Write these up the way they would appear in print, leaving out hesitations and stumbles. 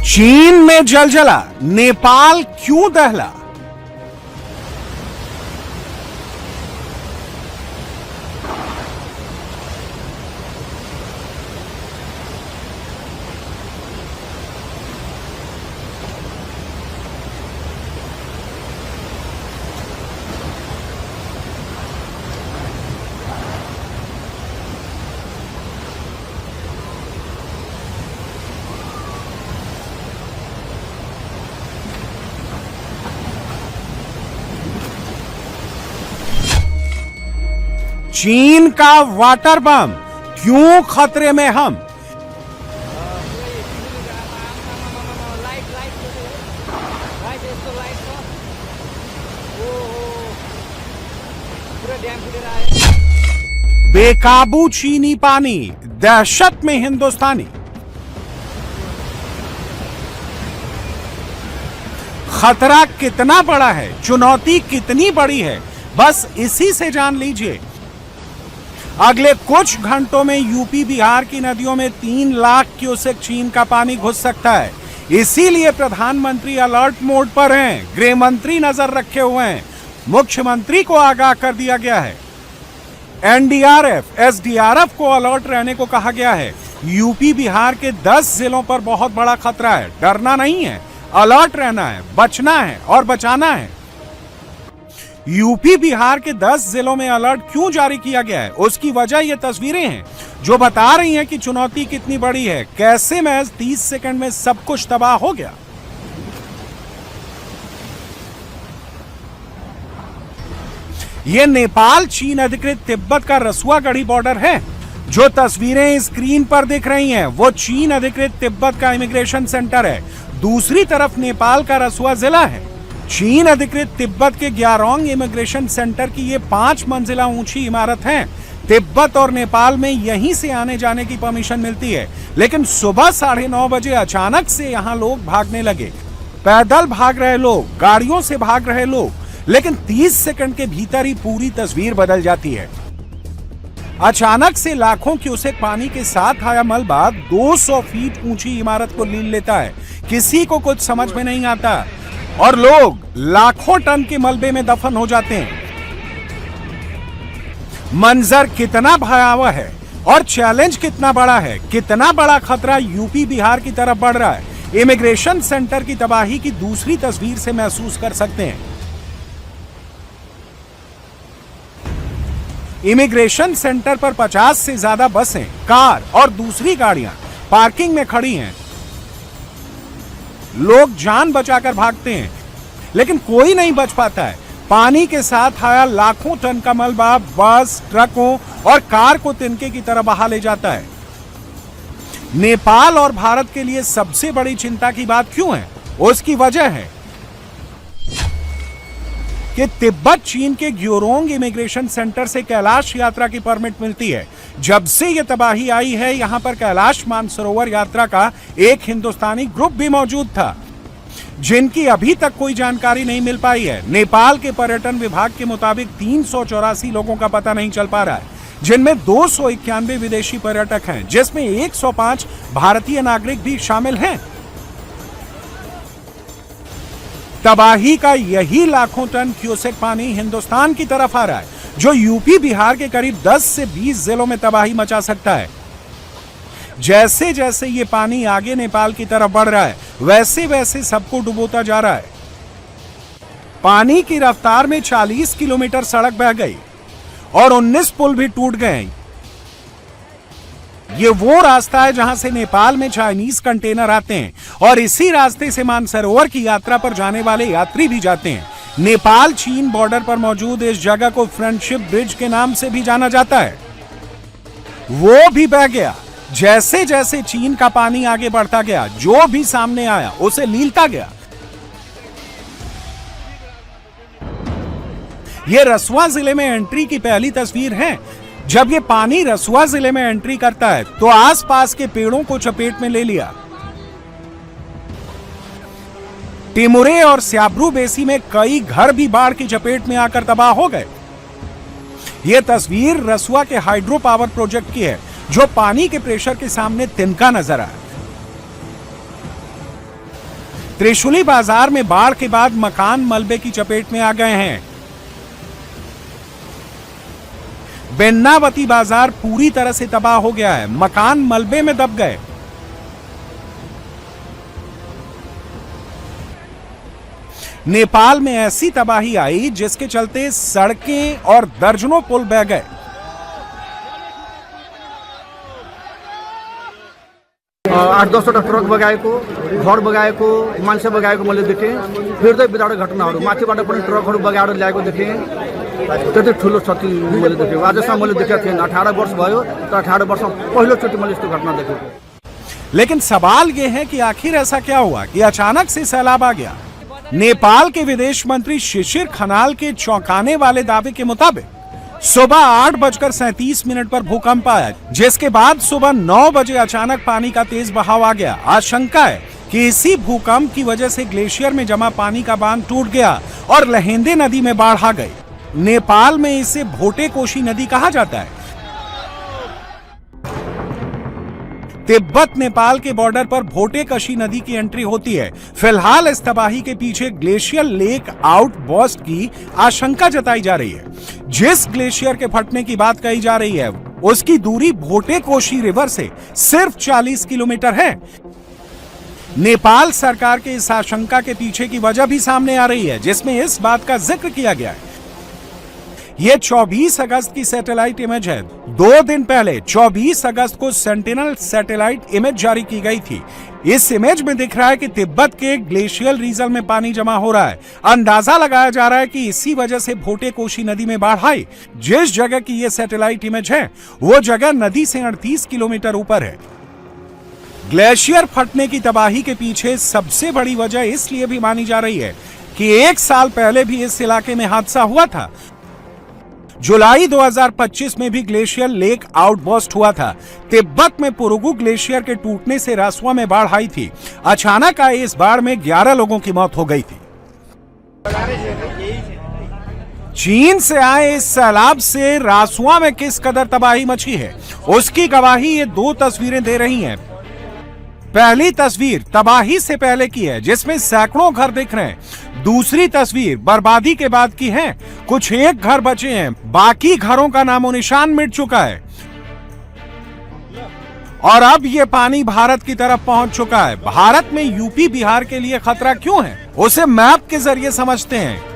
चीन में जलजला, नेपाल क्यों दहला? चीन का वाटर बम, क्यों खतरे में हम? बेकाबू चीनी पानी, दहशत में हिंदुस्तानी। खतरा कितना बड़ा है, चुनौती कितनी बड़ी है, बस इसी से जान लीजिए। अगले कुछ घंटों में यूपी बिहार की नदियों में 3 लाख क्यूसेक चीन का पानी घुस सकता है। इसीलिए प्रधानमंत्री अलर्ट मोड पर हैं, गृह मंत्री नजर रखे हुए हैं, मुख्यमंत्री को आगाह कर दिया गया है। एनडीआरएफ, एसडीआरएफ को अलर्ट रहने को कहा गया है। यूपी बिहार के 10 जिलों पर बहुत बड़ा खतरा है। डरना नहीं है, अलर्ट रहना है, बचना है और बचाना है। यूपी बिहार के 10 जिलों में अलर्ट क्यों जारी किया गया है, उसकी वजह ये तस्वीरें हैं जो बता रही हैं कि चुनौती कितनी बड़ी है। कैसे महज 30 सेकंड में सब कुछ तबाह हो गया। ये नेपाल चीन अधिकृत तिब्बत का रसुआगढ़ी बॉर्डर है। जो तस्वीरें स्क्रीन पर दिख रही हैं वो चीन अधिकृत तिब्बत का इमिग्रेशन सेंटर है। दूसरी तरफ नेपाल का रसुआ जिला है। चीन अधिकृत तिब्बत के ग्यारोंग इमिग्रेशन सेंटर की ये 5 मंजिला ऊंची इमारत है। तिब्बत और नेपाल में यहीं से आने जाने की परमिशन मिलती है, लेकिन सुबह 9:30 बजे अचानक से यहाँ लोग भागने लगे। पैदल भाग रहे लोग, गाड़ियों से भाग रहे लोग, लेकिन 30 सेकंड के भीतर ही पूरी तस्वीर बदल जाती है। अचानक से लाखों क्यूसेक पानी के साथ आया मलबा 200 फीट ऊंची इमारत को लील लेता है। किसी को कुछ समझ में नहीं आता और लोग लाखों टन के मलबे में दफन हो जाते हैं। मंजर कितना भयावह है और चैलेंज कितना बड़ा है, कितना बड़ा खतरा यूपी बिहार की तरफ बढ़ रहा है, इमिग्रेशन सेंटर की तबाही की दूसरी तस्वीर से महसूस कर सकते हैं। इमिग्रेशन सेंटर पर 50 से ज्यादा बसें, कार और दूसरी गाड़ियां पार्किंग में खड़ी हैं। लोग जान बचाकर भागते हैं, लेकिन कोई नहीं बच पाता है। पानी के साथ आया लाखों टन का मलबा बस, ट्रकों और कार को तिनके की तरह बहा ले जाता है। नेपाल और भारत के लिए सबसे बड़ी चिंता की बात क्यों है, उसकी वजह है कि तिब्बत चीन के ग्योरोंग इमिग्रेशन सेंटर से कैलाश यात्रा की परमिट मिलती है। जब से यह तबाही आई है, यहां पर कैलाश मानसरोवर यात्रा का एक हिंदुस्तानी ग्रुप भी मौजूद था, जिनकी अभी तक कोई जानकारी नहीं मिल पाई है। नेपाल के पर्यटन विभाग के मुताबिक 384 लोगों का पता नहीं चल पा रहा है, जिनमें 291 विदेशी पर्यटक हैं, जिसमें 105 भारतीय नागरिक भी शामिल हैं। तबाही का यही लाखों टन क्यूसेक पानी हिंदुस्तान की तरफ आ रहा है, जो यूपी बिहार के करीब 10 से 20 जिलों में तबाही मचा सकता है। जैसे जैसे ये पानी आगे नेपाल की तरफ बढ़ रहा है, वैसे वैसे सबको डुबोता जा रहा है। पानी की रफ्तार में 40 किलोमीटर सड़क बह गई और 19 पुल भी टूट गए। ये वो रास्ता है जहां से नेपाल में चाइनीज कंटेनर आते हैं और इसी रास्ते से मानसरोवर की यात्रा पर जाने वाले यात्री भी जाते हैं। नेपाल चीन बॉर्डर पर मौजूद इस जगह को फ्रेंडशिप ब्रिज के नाम से भी जाना जाता है। वो भी बह गया। जैसे जैसे चीन का पानी आगे बढ़ता गया, जो भी सामने आया उसे लीलता गया। यह रसुआ जिले में एंट्री की पहली तस्वीर है। जब ये पानी रसुआ जिले में एंट्री करता है तो आसपास के पेड़ों को चपेट में ले लिया। टिमुरे और स्याब्रू बेसी में कई घर भी बाढ़ की चपेट में आकर तबाह हो गए। यह तस्वीर रसुआ के हाइड्रो पावर प्रोजेक्ट की है, जो पानी के प्रेशर के सामने तिनका नजर आया। त्रिशूली बाजार में बाढ़ के बाद मकान मलबे की चपेट में आ गए हैं। बेन्नावती बाजार पूरी तरह से तबाह हो गया है, मकान मलबे में दब गए। नेपाल में ऐसी तबाही आई जिसके चलते सड़कें और दर्जनों पुल बह गए। आठ 10वटा ट्रक बगाएको, घर बगाएको, मान्छे बगाएको मैले देखेँ। हृदय विदारक घटनाहरू, माथिबाट पनि ट्रकहरू बगाएर ल्याएको देखेँ। त्यति ठुलो क्षति मैले देखेँ। आजसम्म मैले देखेको थिएन। 18 वर्ष भयो, तर 18 वर्षमा पहिलोचोटि मैले यस्तो घटना देखेको। लेकिन सवाल यह है कि आखिर ऐसा क्या हुआ कि अचानक से सैलाब आ गया। नेपाल के विदेश मंत्री शिशिर खनाल के चौंकाने वाले दावे के मुताबिक सुबह 8:37 पर भूकंप आया, जिसके बाद सुबह 9 बजे अचानक पानी का तेज बहाव आ गया। आशंका है कि इसी भूकंप की वजह से ग्लेशियर में जमा पानी का बांध टूट गया और लहेंदे नदी में बाढ़ आ गई। नेपाल में इसे भोटे कोशी नदी कहा जाता है। तिब्बत नेपाल के बॉर्डर पर भोटे कशी नदी की एंट्री होती है। फिलहाल इस तबाही के पीछे ग्लेशियर लेक आउटबर्स्ट की आशंका जताई जा रही है। जिस ग्लेशियर के फटने की बात कही जा रही है उसकी दूरी भोटे कोशी रिवर से सिर्फ 40 किलोमीटर है। नेपाल सरकार के इस आशंका के पीछे की वजह भी सामने आ रही है, जिसमें इस बात का जिक्र किया गया है। यह 24 अगस्त की सैटेलाइट इमेज है। 2 दिन पहले 24 अगस्त को सेंटिनल सैटेलाइट इमेज जारी की गई थी। इस इमेज में दिख रहा है कि तिब्बत के ग्लेशियल रीजन में पानी जमा हो रहा है। अंदाजा लगाया जा रहा है कि इसी वजह से भोटे कोशी नदी में बाढ़ आई। जिस जगह की यह सैटेलाइट इमेज है वो जगह नदी से 38 किलोमीटर ऊपर है। ग्लेशियर फटने की तबाही के पीछे सबसे बड़ी वजह इसलिए भी मानी जा रही है कि 1 साल पहले भी इस इलाके में हादसा हुआ था। जुलाई 2025 में भी ग्लेशियर लेक आउटबर्स्ट हुआ था। तिब्बत में पुरुगु ग्लेशियर के टूटने से रासुआ में बाढ़ आई थी। अचानक आए इस बाढ़ में 11 लोगों की मौत हो गई थी। चीन से आए इस सैलाब से रासुआ में किस कदर तबाही मची है उसकी गवाही ये 2 तस्वीरें दे रही हैं। पहली तस्वीर तबाही से पहले की है, जिसमें सैकड़ों घर दिख रहे हैं। दूसरी तस्वीर बर्बादी के बाद की है। कुछ एक घर बचे हैं, बाकी घरों का नामो निशान मिट चुका है और अब ये पानी भारत की तरफ पहुंच चुका है। भारत में यूपी बिहार के लिए खतरा क्यों है उसे मैप के जरिए समझते हैं।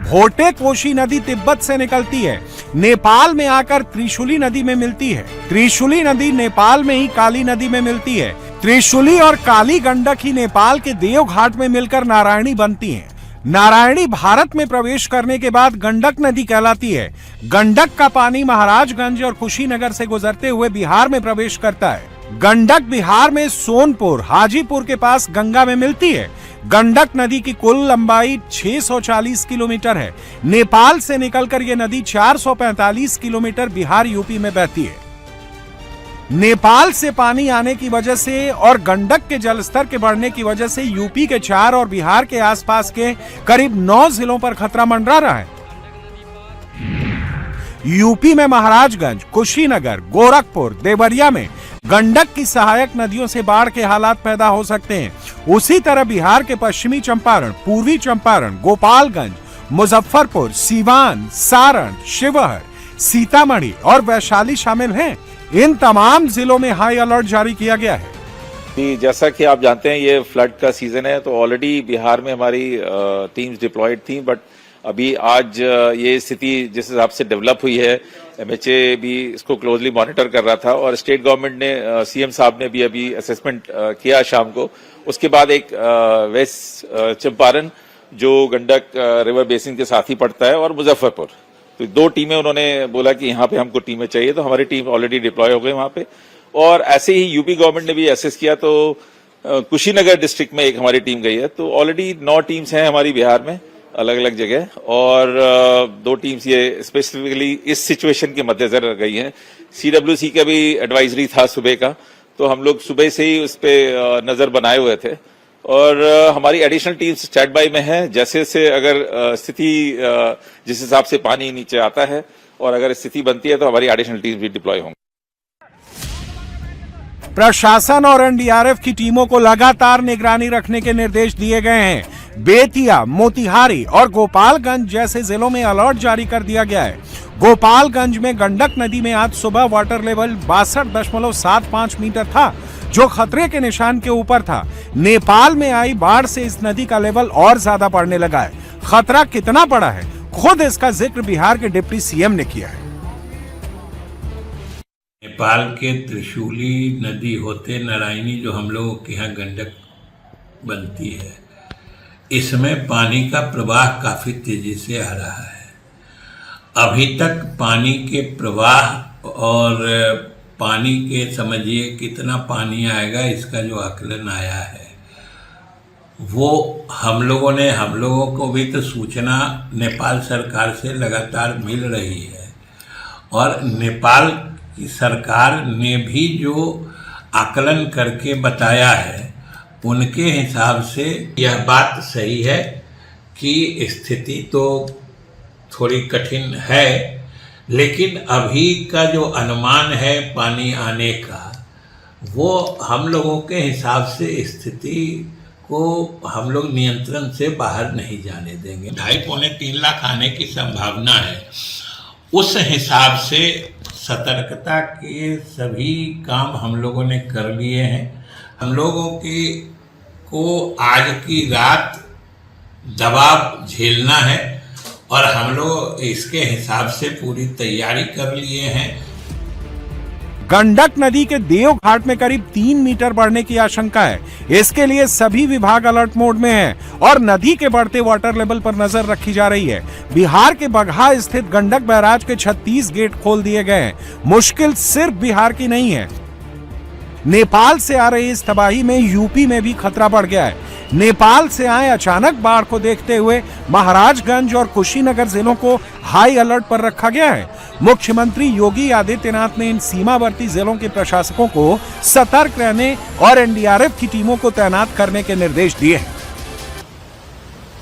भोटे कोशी नदी तिब्बत से निकलती है, नेपाल में आकर त्रिशूली नदी में मिलती है। त्रिशूली नदी नेपाल में ही काली नदी में मिलती है। त्रिशूली और काली गंडक ही नेपाल के देवघाट में मिलकर नारायणी बनती हैं। नारायणी भारत में प्रवेश करने के बाद गंडक नदी कहलाती है। गंडक का पानी महाराजगंज और कुशीनगर से गुजरते हुए बिहार में प्रवेश करता है। गंडक बिहार में सोनपुर, हाजीपुर के पास गंगा में मिलती है। गंडक नदी की कुल लंबाई 640 किलोमीटर है। नेपाल से निकलकर यह नदी 445 किलोमीटर बिहार यूपी में बहती है। नेपाल से पानी आने की वजह से और गंडक के जलस्तर के बढ़ने की वजह से यूपी के 4 और बिहार के आसपास के करीब 9 जिलों पर खतरा मंडरा रहा है। यूपी में महाराजगंज, कुशीनगर, गोरखपुर, देवरिया में गंडक की सहायक नदियों से बाढ़ के हालात पैदा हो सकते हैं। उसी तरह बिहार के पश्चिमी चंपारण, पूर्वी चंपारण, गोपालगंज, मुजफ्फरपुर, सीवान, सारण, शिवहर, सीतामढ़ी और वैशाली शामिल हैं। इन तमाम जिलों में हाई अलर्ट जारी किया गया है। जैसा कि आप जानते हैं ये फ्लड का सीजन है, तो ऑलरेडी बिहार में हमारी टीम्स डिप्लॉयड थी, बट अभी आज ये स्थिति जिस हिसाब से डेवलप हुई है, एमएचए भी इसको क्लोजली मॉनिटर कर रहा था और स्टेट गवर्नमेंट ने, सीएम साहब ने भी अभी असेसमेंट किया शाम को। उसके बाद एक वेस्ट चंपारण जो गंडक रिवर बेसिन के साथ ही पड़ता है और मुजफ्फरपुर, तो 2 टीमें उन्होंने बोला कि यहाँ पे हमको टीमें चाहिए, तो हमारी टीम ऑलरेडी डिप्लॉय हो गई वहां पे। और ऐसे ही यूपी गवर्नमेंट ने भी एसेस किया, तो कुशीनगर डिस्ट्रिक्ट में एक हमारी टीम गई है। तो ऑलरेडी 9 टीम्स हैं हमारी बिहार में अलग अलग जगह, और 2 टीम्स ये स्पेसिफिकली इस सिचुएशन के मद्देनजर गई हैं। सीडब्ल्यूसी का भी एडवाइजरी था सुबह का, तो हम लोग सुबह से ही उस पर नजर बनाए हुए थे और हमारी एडिशनल टीम्स स्टैंड बाय में है। जैसे से अगर स्थिति जिस हिसाब से पानी नीचे आता है और अगर स्थिति बनती है तो हमारी एडिशनल टीम्स भी डिप्लॉय होंगी। प्रशासन और एनडीआरएफ की टीमों को लगातार निगरानी रखने के निर्देश दिए गए हैं। बेतिया, मोतिहारी और गोपालगंज जैसे जिलों में अलर्ट जारी कर दिया गया है। गोपालगंज में गंडक नदी में आज सुबह वाटर लेवल 62.75 मीटर था, जो खतरे के निशान के ऊपर था। नेपाल में आई बाढ़ से इस नदी का लेवल और ज्यादा बढ़ने लगा है। खतरा कितना बड़ा है, खुद इसका जिक्र बिहार के डिप्टी सीएम ने किया है। नेपाल के त्रिशूली नदी होते नारायणी, जो हम लोगों के यहाँ गंडक बनती है, इसमें पानी का प्रवाह काफ़ी तेजी से आ रहा है। अभी तक पानी के प्रवाह और पानी के समझिए कितना पानी आएगा, इसका जो आकलन आया है वो हम लोगों को भी तो सूचना नेपाल सरकार से लगातार मिल रही है, और नेपाल की सरकार ने भी जो आकलन करके बताया है उनके हिसाब से यह बात सही है कि स्थिति तो थोड़ी कठिन है, लेकिन अभी का जो अनुमान है पानी आने का, वो हम लोगों के हिसाब से स्थिति को हम लोग नियंत्रण से बाहर नहीं जाने देंगे। 2.5-3 लाख आने की संभावना है। उस हिसाब से सतर्कता के सभी काम हम लोगों ने कर लिए हैं। हम लोगों को आज की रात दबाव झेलना है और हम लोग इसके हिसाब से पूरी तैयारी कर लिए हैं। गंडक नदी के देव घाट में करीब 3 मीटर बढ़ने की आशंका है। इसके लिए सभी विभाग अलर्ट मोड में हैं और नदी के बढ़ते वाटर लेवल पर नजर रखी जा रही है। बिहार के बगहा स्थित गंडक बैराज के 36 गेट खोल दिए गए हैं। मुश्किल सिर्फ बिहार की नहीं है, नेपाल से आ रही इस तबाही में यूपी में भी खतरा बढ़ गया है। नेपाल से आए अचानक बाढ़ को देखते हुए महाराजगंज और कुशीनगर जिलों को हाई अलर्ट पर रखा गया है। मुख्यमंत्री योगी आदित्यनाथ ने इन सीमावर्ती जिलों के प्रशासकों को सतर्क रहने और एनडीआरएफ की टीमों को तैनात करने के निर्देश दिए हैं।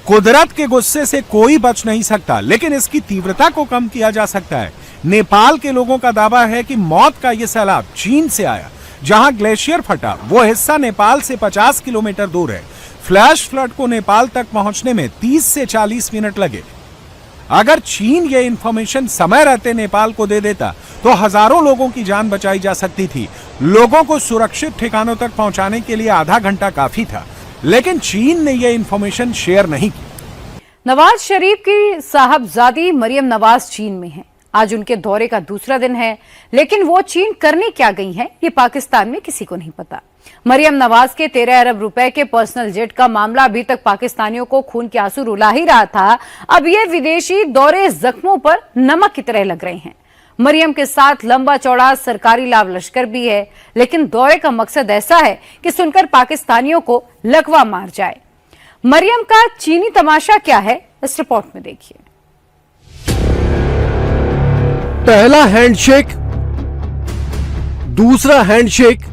कुदरत के गुस्से से कोई बच नहीं सकता, लेकिन इसकी तीव्रता को कम किया जा सकता है। नेपाल के लोगों का दावा है कि मौत का यह सैलाब चीन से आया। जहां ग्लेशियर फटा वो हिस्सा नेपाल से 50 किलोमीटर दूर है। फ्लैश फ्लड को नेपाल तक पहुंचने में 30 से 40 मिनट लगे। अगर चीन ये इंफॉर्मेशन समय रहते नेपाल को दे देता तो हजारों लोगों की जान बचाई जा सकती थी। लोगों को सुरक्षित ठिकानों तक पहुंचाने के लिए आधा घंटा काफी था, लेकिन चीन ने ये इंफॉर्मेशन शेयर नहीं की। नवाज शरीफ की साहबजादी मरियम नवाज चीन में हैं। आज उनके दौरे का दूसरा दिन है, लेकिन वो चीन करने क्या गई हैं, ये पाकिस्तान में किसी को नहीं पता। मरियम नवाज के 13 अरब रुपए के पर्सनल जेट का मामला अभी तक पाकिस्तानियों को खून के आंसू रुला ही रहा था। अब ये विदेशी दौरे जख्मों पर नमक की तरह लग रहे हैं। मरियम के साथ लंबा चौड़ा सरकारी लाभ लश्कर भी है, लेकिन दौरे का मकसद ऐसा है कि सुनकर पाकिस्तानियों को लकवा मार जाए। मरियम का चीनी तमाशा क्या है, इस रिपोर्ट में देखिए। पहला हैंडशेक, दूसरा हैंडशेक,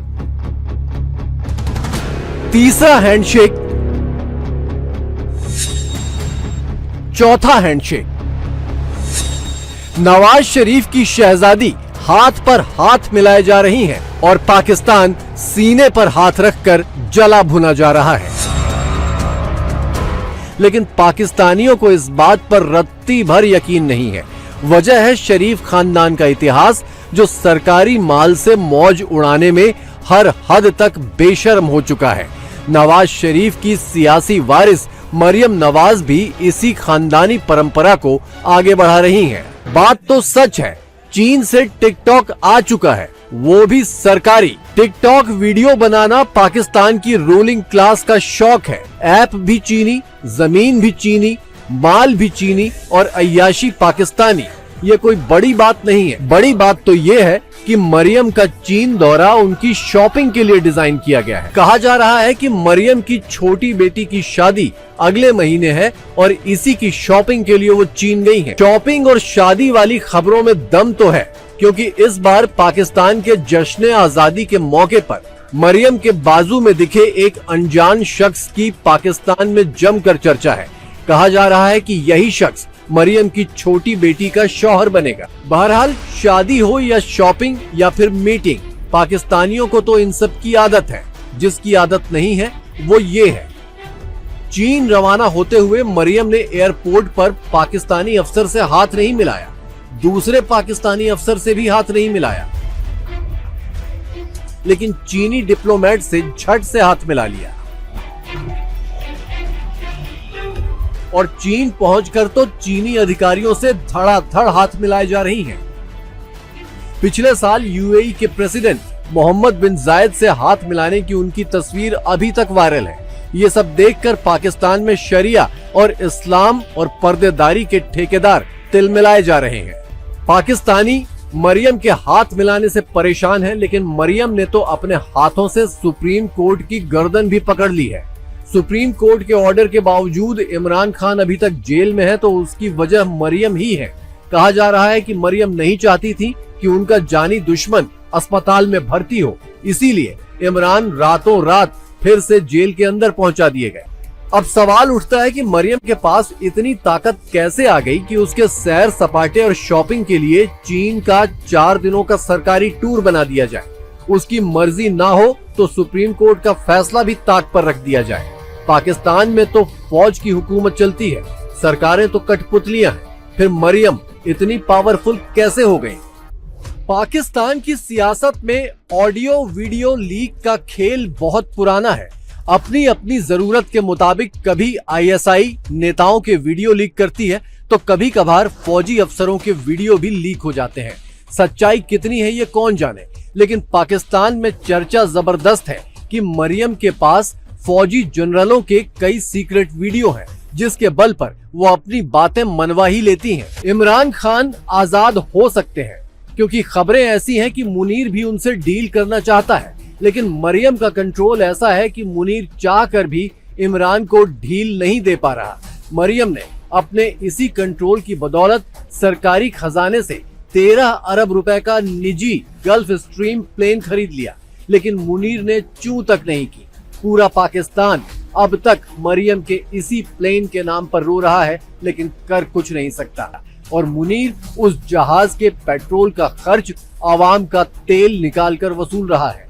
तीसरा हैंडशेक, चौथा हैंडशेक। नवाज शरीफ की शहजादी हाथ पर हाथ मिलाए जा रही हैं और पाकिस्तान सीने पर हाथ रखकर जला भुना जा रहा है। लेकिन पाकिस्तानियों को इस बात पर रत्ती भर यकीन नहीं है। वजह है शरीफ खानदान का इतिहास, जो सरकारी माल से मौज उड़ाने में हर हद तक बेशर्म हो चुका है। नवाज शरीफ की सियासी वारिस मरियम नवाज भी इसी खानदानी परंपरा को आगे बढ़ा रही हैं। बात तो सच है, चीन से टिकटॉक आ चुका है, वो भी सरकारी। टिकटॉक वीडियो बनाना पाकिस्तान की रूलिंग क्लास का शौक है। ऐप भी चीनी, जमीन भी चीनी, माल भी चीनी और अय्याशी पाकिस्तानी। ये कोई बड़ी बात नहीं है। बड़ी बात तो ये है कि मरियम का चीन दौरा उनकी शॉपिंग के लिए डिजाइन किया गया है। कहा जा रहा है कि मरियम की छोटी बेटी की शादी अगले महीने है और इसी की शॉपिंग के लिए वो चीन गई हैं। शॉपिंग और शादी वाली खबरों में दम तो है, क्योंकि इस बार पाकिस्तान के जश्न आजादी के मौके पर मरियम के बाजू में दिखे एक अनजान शख्स की पाकिस्तान में जमकर चर्चा है। कहा जा रहा है कि यही शख्स मरियम की छोटी बेटी का शौहर बनेगा। बहरहाल शादी हो या शॉपिंग या फिर मीटिंग, पाकिस्तानियों को तो इन सब की आदत है, जिसकी आदत नहीं है वो ये है। चीन रवाना होते हुए मरियम ने एयरपोर्ट पर पाकिस्तानी अफसर से हाथ नहीं मिलाया, दूसरे पाकिस्तानी अफसर से भी हाथ नहीं मिलाया, लेकिन चीनी डिप्लोमेट से झट से हाथ मिला लिया। और चीन पहुंचकर तो चीनी अधिकारियों से धड़ाधड़ हाथ मिलाए जा रही हैं। पिछले साल यूएई के प्रेसिडेंट मोहम्मद बिन जायद से हाथ मिलाने की उनकी तस्वीर अभी तक वायरल है। ये सब देखकर पाकिस्तान में शरिया और इस्लाम और पर्देदारी के ठेकेदार तिलमिलाए जा रहे हैं। पाकिस्तानी मरियम के हाथ मिलाने से परेशान है, लेकिन मरियम ने तो अपने हाथों से सुप्रीम कोर्ट की गर्दन भी पकड़ ली है। सुप्रीम कोर्ट के ऑर्डर के बावजूद इमरान खान अभी तक जेल में है, तो उसकी वजह मरियम ही है। कहा जा रहा है कि मरियम नहीं चाहती थी कि उनका जानी दुश्मन अस्पताल में भर्ती हो, इसीलिए इमरान रातों रात फिर से जेल के अंदर पहुंचा दिए गए। अब सवाल उठता है कि मरियम के पास इतनी ताकत कैसे आ गई कि उसके सैर सपाटे और शॉपिंग के लिए चीन का 4 दिनों का सरकारी टूर बना दिया जाए। उसकी मर्जी ना हो तो सुप्रीम कोर्ट का फैसला भी ताक पर रख दिया जाए। पाकिस्तान में तो फौज की हुकूमत चलती है, सरकारें तो कठपुतलियां हैं, फिर मरियम इतनी पावरफुल कैसे हो गई? पाकिस्तान की सियासत में ऑडियो वीडियो लीक का खेल बहुत पुराना है। अपनी अपनी जरूरत के मुताबिक कभी आईएसआई नेताओं के वीडियो लीक करती है, तो कभी कभार फौजी अफसरों के वीडियो भी लीक हो जाते हैं। सच्चाई कितनी है ये कौन जाने, लेकिन पाकिस्तान में चर्चा जबरदस्त है कि मरियम के पास फौजी जनरलों के कई सीक्रेट वीडियो हैं, जिसके बल पर वो अपनी बातें मनवा ही लेती हैं। इमरान खान आजाद हो सकते हैं, क्योंकि खबरें ऐसी हैं कि मुनीर भी उनसे डील करना चाहता है, लेकिन मरियम का कंट्रोल ऐसा है कि मुनीर चाहकर भी इमरान को ढील नहीं दे पा रहा। मरियम ने अपने इसी कंट्रोल की बदौलत सरकारी खजाने से 13 अरब रुपए का निजी गल्फ स्ट्रीम प्लेन खरीद लिया, लेकिन मुनीर ने चूं तक नहीं की। पूरा पाकिस्तान अब तक मरियम के इसी प्लेन के नाम पर रो रहा है, लेकिन कर कुछ नहीं सकता। और मुनीर उस जहाज के पेट्रोल का खर्च आवाम का तेल निकालकर वसूल रहा है।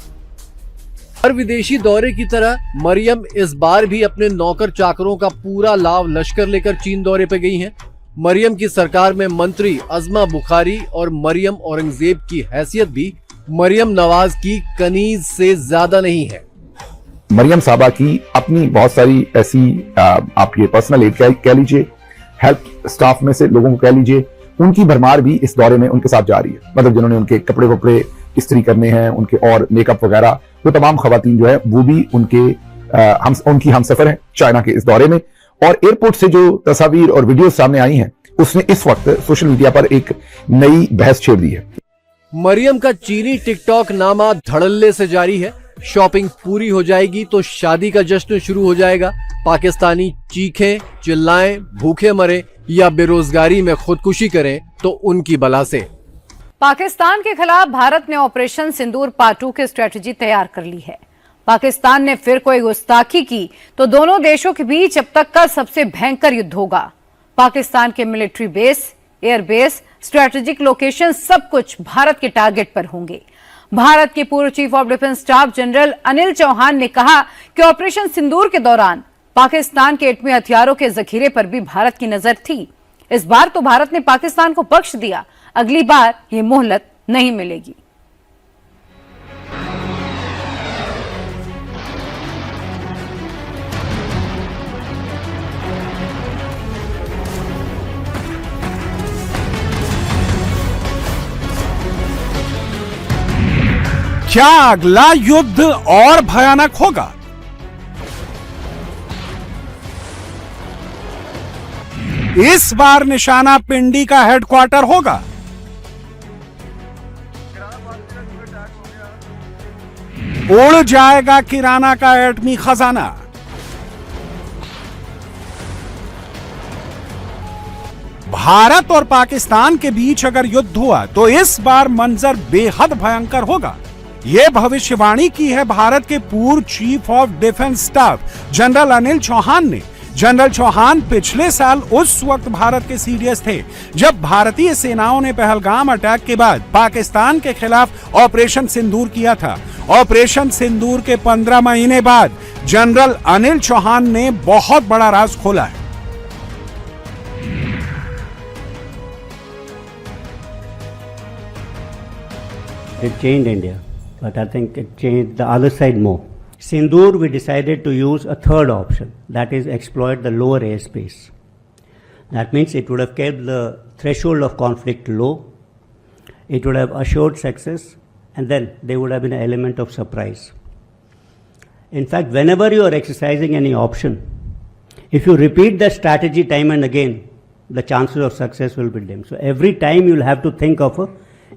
हर विदेशी दौरे की तरह मरियम इस बार भी अपने नौकर चाकरों का पूरा लाव लश्कर लेकर चीन दौरे पे गई हैं। मरियम की सरकार में मंत्री अजमा बुखारी और मरियम औरंगजेब की हैसियत भी मरियम नवाज की कनीज से ज्यादा नहीं है। मरियम साहबा की अपनी बहुत सारी ऐसी आप ये पर्सनल एड कह लीजिए, हेल्प स्टाफ में से लोगों को कह लीजिए, उनकी भरमार भी इस दौरे में उनके साथ जा रही है। मतलब जिन्होंने उनके कपड़े वपड़े इस्त्री करने हैं, उनके और मेकअप वगैरह, वो तमाम खवातीन जो है वो भी उनकी हमसफर हैं चाइना के इस दौरे में। और एयरपोर्ट से जो तस्वीर और वीडियो सामने आई हैं, उसने इस वक्त सोशल मीडिया पर एक नई बहस छेड़ दी है। मरियम का चीनी टिकटॉक नामा धड़ल्ले से जारी है। शॉपिंग पूरी हो जाएगी तो शादी का जश्न शुरू हो जाएगा। पाकिस्तानी चीखें, चिल्लाएं, भूखे मरे या बेरोजगारी में खुदकुशी करें तो उनकी बला से। पाकिस्तान के खिलाफ भारत ने ऑपरेशन सिंदूर पार्ट 2 की स्ट्रेटजी तैयार कर ली है। पाकिस्तान ने फिर कोई गुस्ताखी की तो दोनों देशों के बीच अब तक का सबसे भयंकर युद्ध होगा। पाकिस्तान के military base, airbase, strategic location सब कुछ भारत के टारगेट पर होंगे। भारत के पूर्व chief of defence staff general Anil Chauhan ने कहा कि ऑपरेशन सिंदूर के दौरान पाकिस्तान के एटमी हथियारों के जखीरे पर भी भारत की नजर थी। इस बार तो भारत ने पाकिस्तान को बख्श दिया, अगली बार ये मोहलत नहीं मिलेगी। क्या अगला युद्ध और भयानक होगा? इस बार निशाना पिंडी का हेडक्वार्टर होगा। उड़ जाएगा किराना का एटमी खजाना। भारत और पाकिस्तान के बीच अगर युद्ध हुआ तो इस बार मंजर बेहद भयंकर होगा। यह भविष्यवाणी की है भारत के पूर्व chief of defence staff general Anil Chauhan ने। जनरल चौहान पिछले साल उस वक्त भारत के सीडीएस थे जब भारतीय सेनाओं ने पहलगाम अटैक के बाद पाकिस्तान के खिलाफ ऑपरेशन सिंदूर किया था। ऑपरेशन सिंदूर के 15 महीने बाद जनरल अनिल चौहान ने बहुत बड़ा राज खोला है। It changed India, but I think it changed the other side more. Sindoor, we decided to use a third option, that is exploit the lower airspace. That means it would have kept the threshold of conflict low, it would have assured success, and then there would have been an element of surprise. In fact, whenever you are exercising any option, if you repeat that strategy time and again, the chances of success will be dim. So every time you will have to think of a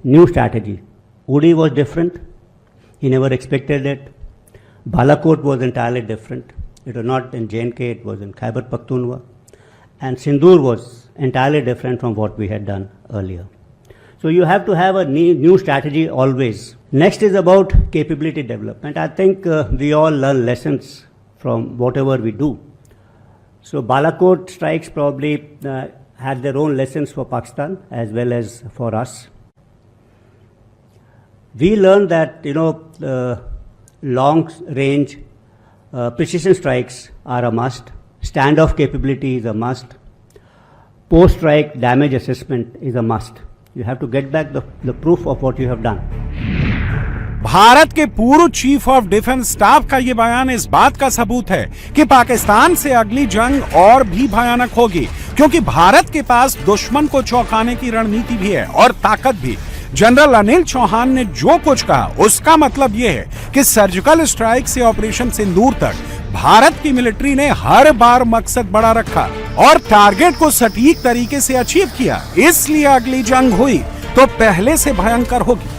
new strategy. Uri was different. He never expected it. Balakot was entirely different. It was not in J&K, it was in Khyber Pakhtunkhwa. And Sindoor was entirely different from what we had done earlier. So you have to have a new strategy always. Next is about capability development. I think we all learn lessons from whatever we do. So Balakot strikes probably had their own lessons for Pakistan as well as for us. We learned that, long range precision strikes are a must. Standoff capability is a must. Post strike damage assessment is a must. You have to get back the proof of what you have done. Bharat के पूर्व chief of defence staff का ये बयान इस बात का सबूत है कि पाकिस्तान से अगली जंग और भी भयानक होगी, क्योंकि भारत के पास दुश्मन को चौंकाने की रणनीति भी है और ताकत भी। जनरल अनिल चौहान ने जो कुछ कहा उसका मतलब यह है कि सर्जिकल स्ट्राइक से ऑपरेशन सिंदूर तक भारत की मिलिट्री ने हर बार मकसद बड़ा रखा और टारगेट को सटीक तरीके से अचीव किया। इसलिए अगली जंग हुई तो पहले से भयंकर होगी,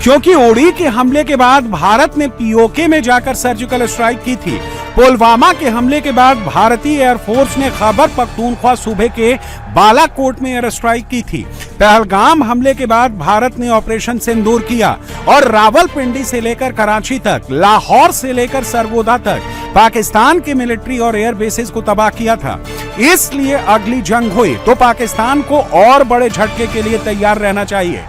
क्योंकि उड़ी के हमले के बाद भारत ने पीओके में जाकर सर्जिकल स्ट्राइक की थी। पुलवामा के हमले के बाद भारतीय एयरफोर्स ने खैबर पख्तूनख्वा सूबे के बालाकोट में एयर स्ट्राइक की थी। पहलगाम हमले के बाद भारत ने ऑपरेशन सिंदूर किया और रावलपिंडी से लेकर कराची तक, लाहौर से लेकर सरगोदा तक पाकिस्तान के मिलिट्री और एयर बेसेस को तबाह किया था। इसलिए अगली जंग हुई तो पाकिस्तान को और बड़े झटके के लिए तैयार रहना चाहिए।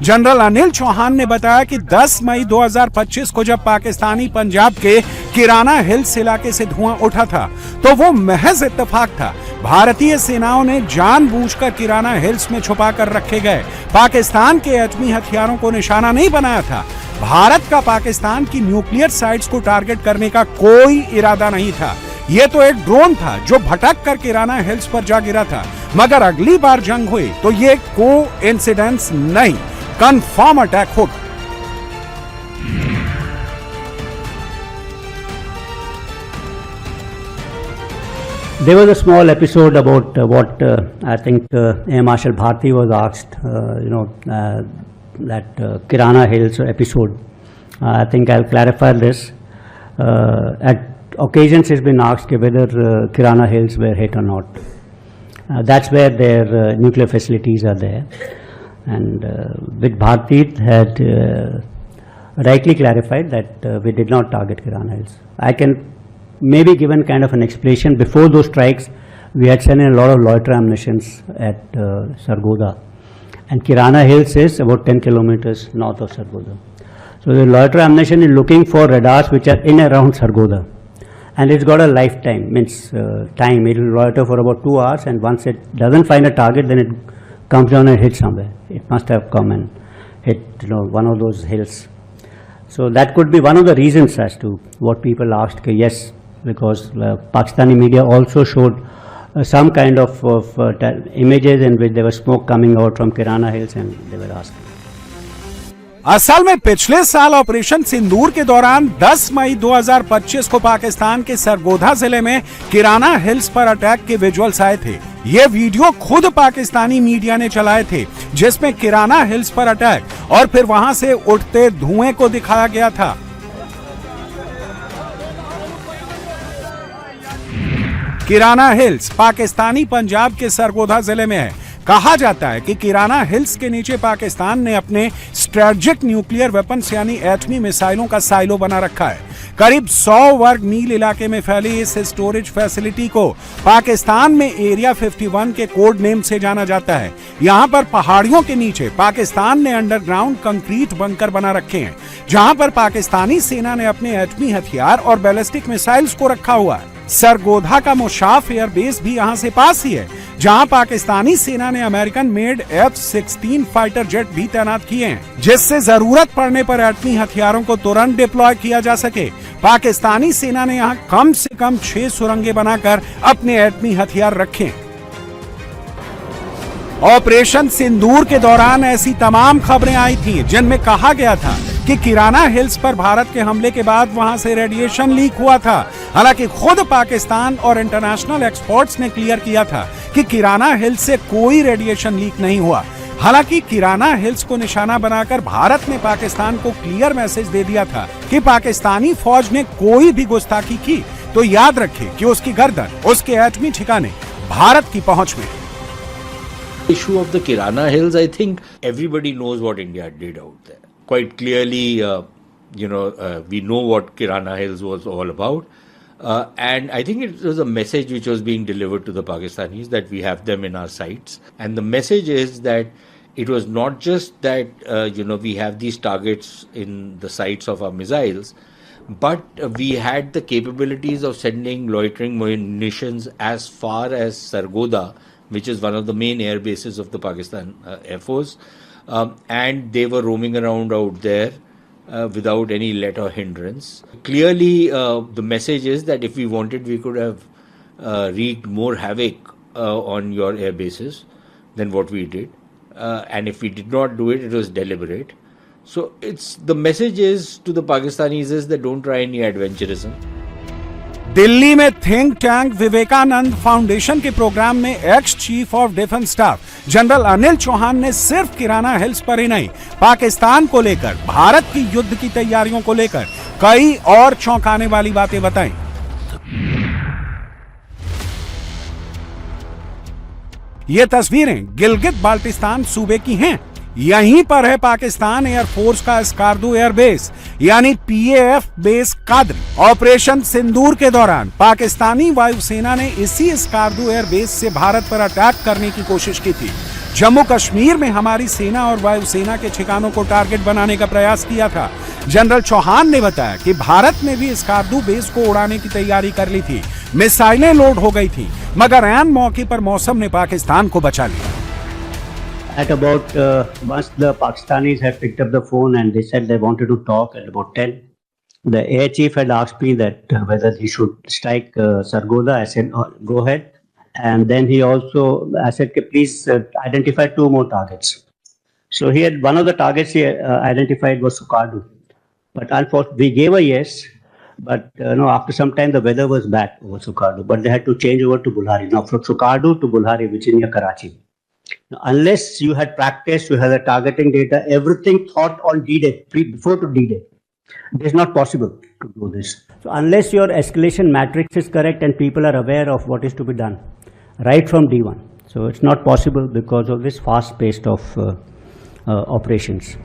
जनरल अनिल चौहान ने बताया कि 10 मई 2025 को जब पाकिस्तानी पंजाब के किराना हिल्स इलाके से धुआं उठा था तो वो महज इत्तेफाक था। भारतीय सेनाओं ने जानबूझकर किराना हिल्स में छुपा कर रखे गए पाकिस्तान के एटमी हथियारों को निशाना नहीं बनाया था। भारत का पाकिस्तान की न्यूक्लियर साइट्स को टारगेट करने का कोई इरादा नहीं था। ये तो एक ड्रोन था जो भटक कर किराना हिल्स पर जा गिरा था। मगर अगली बार जंग हुई तो ये कोइंसिडेंस नहीं, कंफर्म अटैक होगा। There was a small episode about what I think Air Marshal Bharti was asked, that Kirana Hills episode. I think I'll clarify this. At occasions he's been asked whether Kirana Hills were hit or not. That's where their nuclear facilities are there. And with Bharti had rightly clarified that we did not target Kirana Hills. I can maybe given kind of an explanation. Before those strikes, we had sent in a lot of loiter ammunitions at Sargodha, and Kirana Hills is about 10 kilometers north of Sargodha. So the loiter ammunition is looking for radars which are in around Sargodha, and it's got a lifetime, means time. It will loiter for about 2 hours, and once it doesn't find a target, then it comes down and hits somewhere. It must have come and hit one of those hills. So that could be one of the reasons as to what people asked. Yes, because Pakistani media also showed some kind of images in which there was smoke coming out from Kirana Hills, and they were asking. असल में पिछले साल operation सिंदूर के दौरान 10 मई 2025 को पाकिस्तान के सरगोधा जिले में किराना हिल्स पर अटैक के विजुअल्स आए थे। ये वीडियो खुद पाकिस्तानी मीडिया ने चलाए थे, जिसमें किराना हिल्स पर अटैक और फिर वहां से उठते धुएं को दिखाया गया था। किराना हिल्स पाकिस्तानी पंजाब के सरगोधा जिले में है। कहा जाता है कि किराना हिल्स के नीचे पाकिस्तान ने अपने स्ट्रेटेजिक न्यूक्लियर वेपन्स यानी एटमी मिसाइलों का साइलो बना रखा है। करीब 100 वर्ग मील इलाके में फैली इस स्टोरेज फैसिलिटी को पाकिस्तान में एरिया 51 के कोड नेम से जाना जाता है। यहाँ पर पहाड़ियों के नीचे पाकिस्तान ने अंडरग्राउंड कंक्रीट बंकर बना रखे हैं, जहाँ पर पाकिस्तानी सेना ने अपने एटमी हथियार और बैलिस्टिक मिसाइल्स को रखा हुआ है। सरगोधा का मोशाफ एयरबेस भी यहाँ से पास ही है, जहाँ पाकिस्तानी सेना ने American made F-16 fighter jet भी तैनात किए हैं, जिससे जरूरत पड़ने पर एटमी हथियारों को तुरंत डिप्लॉय किया जा सके। पाकिस्तानी सेना ने यहाँ कम से कम 6 सुरंगें बनाकर अपने एटमी हथियार रखे हैं। ऑपरेशन सिंदूर के दौरान ऐसी तमाम खबरें आई थी जिनमें कहा गया था कि किराना हिल्स पर भारत के हमले के बाद वहां से रेडिएशन लीक हुआ था। हालांकि खुद पाकिस्तान और इंटरनेशनल एक्सपर्ट्स ने क्लियर किया था कि किराना हिल्स से कोई रेडिएशन लीक नहीं हुआ। हालांकि किराना हिल्स को निशाना बनाकर भारत ने पाकिस्तान को क्लियर मैसेज दे दिया था कि पाकिस्तानी फौज ने कोई भी गुस्ताखी की तो याद रखे कि उसकी गर्दन उसके एटमी ठिकाने भारत की पहुंच में। Issue of the Kirana Hills, I think everybody knows what India did out there. Quite clearly, we know what Kirana Hills was all about. And I think it was a message which was being delivered to the Pakistanis that we have them in our sights. And the message is that it was not just that, we have these targets in the sights of our missiles, but we had the capabilities of sending loitering munitions as far as Sargodha, which is one of the main air bases of the Pakistan Air Force. And they were roaming around out there without any let or hindrance. Clearly, the message is that if we wanted, we could have wreaked more havoc on your air bases than what we did. And if we did not do it, it was deliberate. So the message is to the Pakistanis is that don't try any adventurism. Delhi में think tank Vivekananda foundation के programme में ex chief of defence staff general Anil Chauhan ने सिर्फ किराना hills पर ही नहीं, पाकिस्तान को लेकर, भारत की युद्ध की तैयारियों को लेकर कई और चौंकाने वाली बातें बताई। ये तस्वीरें गिलगित बाल्टिस्तान सूबे की हैं। यहीं पर है पाकिस्तान एयरफोर्स का स्कार्दू एयरबेस यानी PAF बेस कादरी। ऑपरेशन सिंदूर के दौरान पाकिस्तानी वायुसेना ने इसी स्कार्दू एयरबेस से भारत पर अटैक करने की कोशिश की थी। जम्मू कश्मीर में हमारी सेना और वायुसेना के ठिकानों को टारगेट बनाने का प्रयास किया था। जनरल चौहान ने बताया कि भारत ने भी स्कार्दू बेस को उड़ाने की तैयारी कर ली थी, मिसाइलें लोड हो गई थी, मगर ऐन मौके पर मौसम ने पाकिस्तान को बचा लिया। At about, once the Pakistanis had picked up the phone and they said they wanted to talk at about 10, the air chief had asked me that whether he should strike Sargodha. I said, oh, go ahead. And then I said, please identify 2 more targets. So he had, one of the targets he identified was Sukardu. But unfortunately, we gave a yes. But after some time, the weather was bad over Sukardu. But they had to change over to Bulhari. Now, from Sukardu to Bulhari, which is near Karachi. Now, unless you had practiced, you had the targeting data, everything thought on D-Day, before to D-Day, it is not possible to do this. So unless your escalation matrix is correct and people are aware of what is to be done, right from D1. So it's not possible because of this fast pace of operations.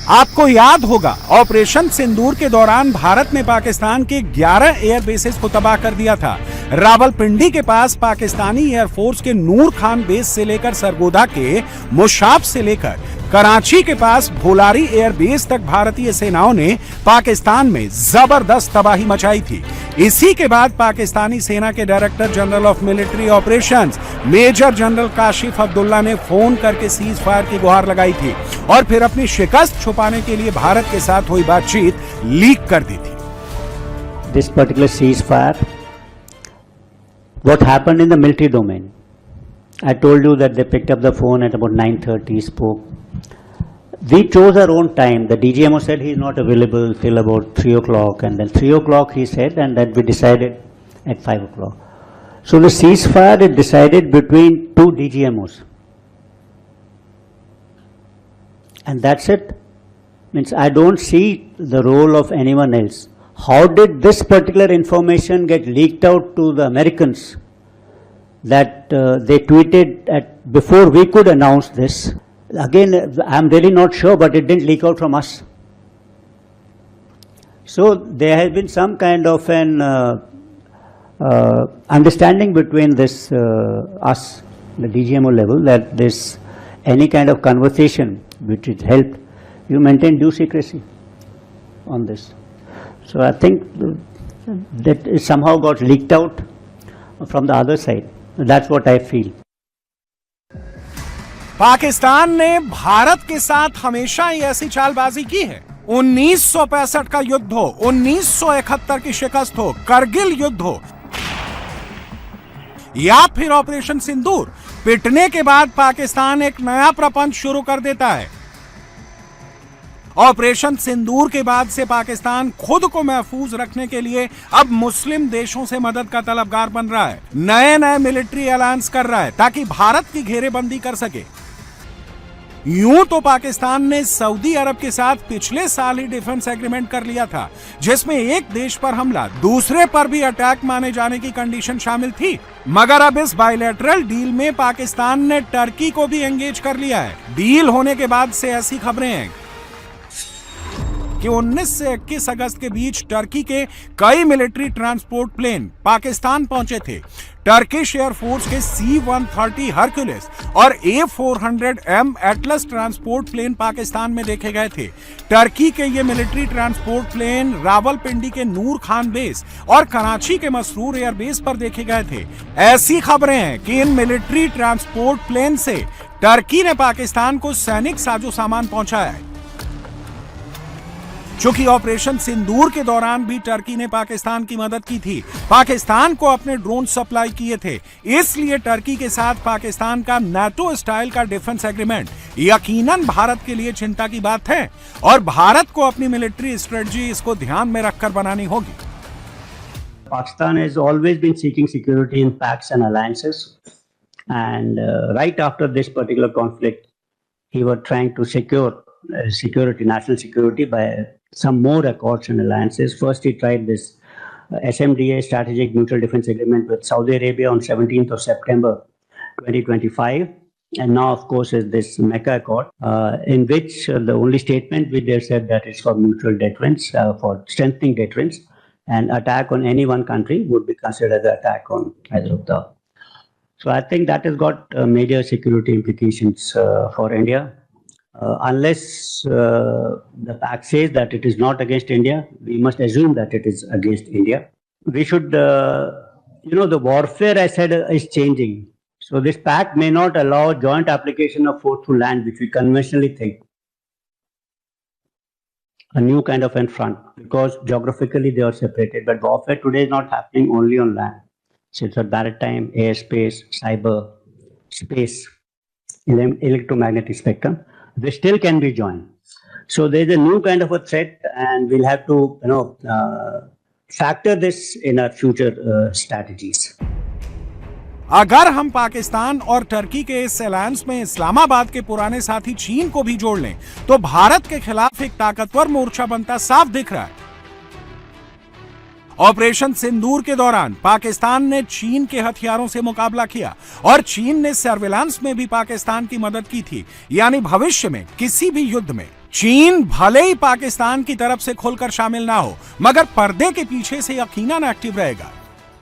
आपको याद होगा operation सिंदूर के दौरान भारत ने पाकिस्तान के 11 air bases को तबाह कर दिया था। रावलपिंडी के पास पाकिस्तानी एयरफोर्स के नूर खान बेस से लेकर सरगोधा के मुशाफ से लेकर कराची के पास भोलारी एयर बेस तक भारतीय सेनाओं ने पाकिस्तान में जबरदस्त तबाही मचाई थी। इसी के बाद पाकिस्तानी सेना के director general of military operations major general Kashif Abdullah ने फोन करके सीज फायर की गुहार लगाई थी और फिर अपनी शिकस्त छुपाने के लिए भारत के साथ हुई बातचीत लीक कर दी थी। This particular ceasefire, what happened in the military domain? I told you that they picked up the phone at about 9:30, spoke. We chose our own time. The DGMO said he is not available till about 3 o'clock, and then 3 o'clock he said, and then we decided at 5 o'clock. So the ceasefire is decided between 2 DGMOs. And that's it. Means I don't see the role of anyone else. How did this particular information get leaked out to the Americans that they tweeted before we could announce this? Again, I'm really not sure, but it didn't leak out from us. So there has been some kind of an understanding between this us, the DGMO level, that this any kind of conversation which is held, you maintain due secrecy on this. So I think that it somehow got leaked out from the other side. That's what I feel. Pakistan ने भारत के साथ हमेशा ही ऐसी चालबाजी की है। 1965 का युद्ध हो, 1971 की शिकस्त हो, करगिल युद्ध हो या फिर ऑपरेशन सिंदूर, पिटने के बाद पाकिस्तान एक नया प्रपंच शुरू कर देता है। ऑपरेशन सिंदूर के बाद से पाकिस्तान खुद को महफूज रखने के लिए अब मुस्लिम देशों से मदद का तलबगार बन रहा है, नए मिलिट्री अलायंस कर रहा है ताकि भारत की घेरेबंदी कर सके। यूं तो पाकिस्तान ने सऊदी अरब के साथ पिछले साल ही डिफेंस एग्रीमेंट कर लिया था, जिसमें एक देश पर हमला दूसरे पर भी अटैक माने जाने की कंडीशन शामिल थी, मगर अब इस बायलैटरल डील में पाकिस्तान ने टर्की को भी एंगेज कर लिया है। डील होने के बाद से ऐसी खबरें हैं कि 19 से 21 अगस्त के बीच टर्की के कई मिलिट्री ट्रांसपोर्ट प्लेन पाकिस्तान पहुंचे थे। टर्किश एयरफोर्स के C-130 हरक्यूलिस और A-400M Atlas transport plane Pakistan में देखे गए थे। टर्की के ये मिलिट्री ट्रांसपोर्ट प्लेन रावलपिंडी के नूर खान बेस और कराची के मसरूर एयरबेस पर देखे गए थे। ऐसी खबरें हैं कि इन मिलिट्री ट्रांसपोर्ट प्लेन से टर्की ने पाकिस्तान को सैनिक साजो सामान पहुंचाया है। चूंकि ऑपरेशन सिंदूर के दौरान भी टर्की ने पाकिस्तान की मदद की थी, पाकिस्तान को अपने ड्रोन सप्लाई किए थे, इसलिए टर्की के साथ पाकिस्तान का नाटो स्टाइल का डिफेंस एग्रीमेंट यकीनन भारत के लिए चिंता की बात है और भारत को अपनी मिलिट्री स्ट्रेटजी इसको ध्यान में रखकर बनानी होगी। Pakistan has always been seeking security in pacts and alliances, and right after this particular conflict, he was trying to secure security, national security, by some more accords and alliances. First, he tried this SMDA, Strategic Mutual Defense Agreement, with Saudi Arabia on 17th of September 2025. And now, of course, is this Mecca Accord, in which the only statement which they said that it's for mutual deterrence, for strengthening deterrence, and attack on any one country would be considered as an attack on either of the. So I think that has got major security implications for India. Unless the pact says that it is not against India, we must assume that it is against India. We should, the warfare, I said, is changing. So this pact may not allow joint application of force to land, which we conventionally think. A new kind of front, because geographically they are separated. But warfare today is not happening only on land. So it's a maritime, airspace, cyber, space, electromagnetic spectrum. They still can be joined. So there's a new kind of a threat, and we'll have to, factor this in our future strategies. अगर हम पाकिस्तान और Turkey के इस alliance में इस्लामाबाद के पुराने साथी चीन को भी जोड़ लें, तो भारत के खिलाफ एक ताकतवर मोर्चा बनता साफ दिख रहा है। ऑपरेशन सिंदूर के दौरान पाकिस्तान ने चीन के हथियारों से मुकाबला किया और चीन ने सर्विलांस में भी पाकिस्तान की मदद की थी। यानी भविष्य में किसी भी युद्ध में चीन भले ही पाकिस्तान की तरफ से खुलकर शामिल ना हो, मगर पर्दे के पीछे से यकीनन एक्टिव रहेगा।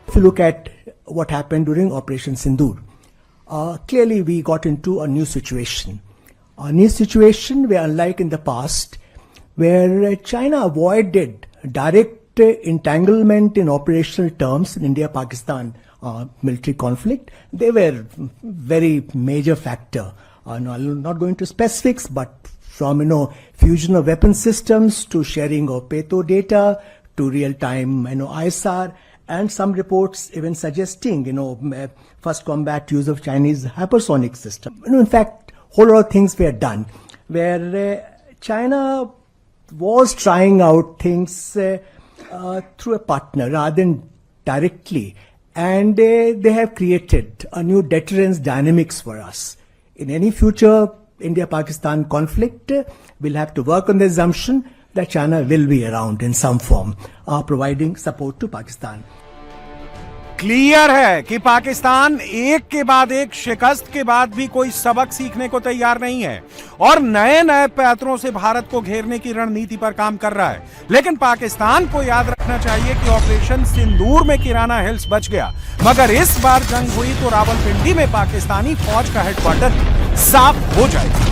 If you look at what happened during Operation Sindoor, clearly we got into a new situation. A new situation where, unlike in the past, where China avoided direct entanglement in operational terms in India-Pakistan military conflict, they were very major factor. I'm not going to specifics, but from fusion of weapon systems to sharing of PETO data to real-time ISR, and some reports even suggesting first combat use of Chinese hypersonic system. In fact, whole lot of things were done where China was trying out things through a partner rather than directly, and they have created a new deterrence dynamics for us. In any future India-Pakistan conflict, we'll have to work on the assumption that China will be around in some form, providing support to Pakistan. Clear है कि पाकिस्तान एक के बाद एक शिकस्त के बाद भी कोई सबक सीखने को तैयार नहीं है और नए नए पैंतरों से भारत को घेरने की रणनीति पर काम कर रहा है। लेकिन पाकिस्तान को याद रखना चाहिए कि ऑपरेशन सिंदूर में किराना हिल्स बच गया, मगर इस बार जंग हुई तो रावलपिंडी में पाकिस्तानी फौज का हेडक्वार्टर साफ हो जाएगा।